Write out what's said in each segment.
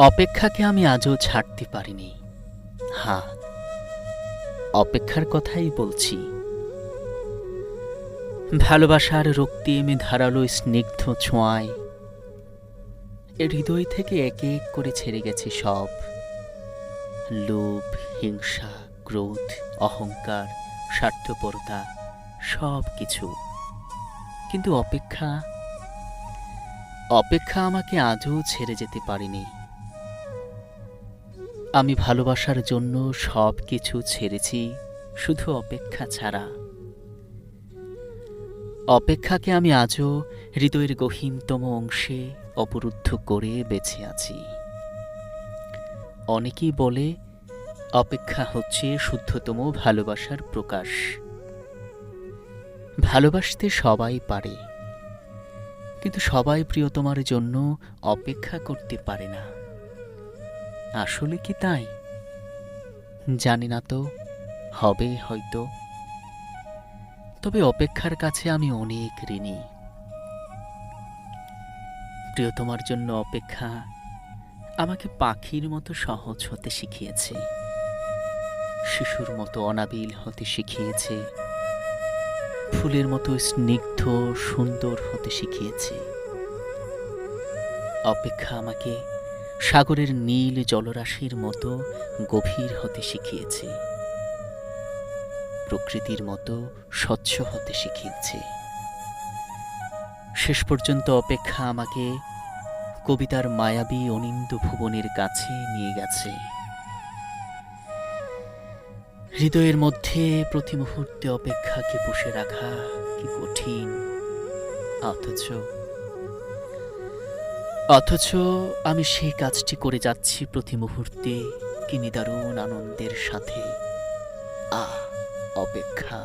অপেক্ষাকে আমি আজও ছাড়তে পারিনি। হ্যাঁ, অপেক্ষার কথাই বলছি। ভালোবাসার রক্তিম ধারালো স্নিগ্ধ ছোঁয়ায় হৃদয় থেকে একে এক করে ছেড়ে গেছে সব লোভ, হিংসা, ক্রোধ, অহংকার, স্বার্থপরতা, সব কিছু। কিন্তু অপেক্ষা অপেক্ষা আমাকে আজও ছেড়ে যেতে পারেনি। আমি ভালোবাসার জন্য সব কিছু ছেড়েছি, শুধু অপেক্ষা ছাড়া। অপেক্ষাকে আমি আজও হৃদয়ের গহীনতম অংশে অবরুদ্ধ করে বেঁচে আছি। অনেকেই বলে অপেক্ষা হচ্ছে শুদ্ধতম ভালোবাসার প্রকাশ। ভালোবাসতে সবাই পারে, কিন্তু সবাই প্রিয়তমার জন্য অপেক্ষা করতে পারে না। আসলে কি তাই? জানি না তো, হবে হয়তো। তবে অপেক্ষার কাছে আমি অনেক ঋণী। প্রিয়তমার জন্য অপেক্ষা আমাকে পাখির মতো সহজ হতে শিখিয়েছে, শিশুর মতো অনাবিল হতে শিখিয়েছে, ফুলের মতো স্নিগ্ধ সুন্দর হতে শিখিয়েছে। অপেক্ষা আমাকে সাগরের নীল জলরাশির মতো গভীর হতে শিখিয়েছে, প্রকৃতির মতো স্বচ্ছ হতে শিখিয়েছে। শেষ পর্যন্ত অপেক্ষা আমাকে কবিতার মায়াবী অনিন্দ ভুবনের কাছে নিয়ে গেছে। হৃদয়ের মধ্যে প্রতি মুহূর্তে অপেক্ষাকে পুষে রাখা কি কঠিন। অথচ অথচ আমি সেই কাজটি করে যাচ্ছি প্রতি মুহূর্তে, কি নিদারুণ আনন্দের সাথে। আহ, অপেক্ষা,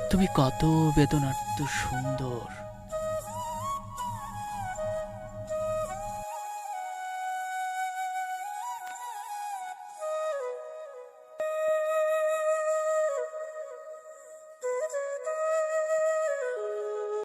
তুমি কত বেদনার্ত সুন্দর।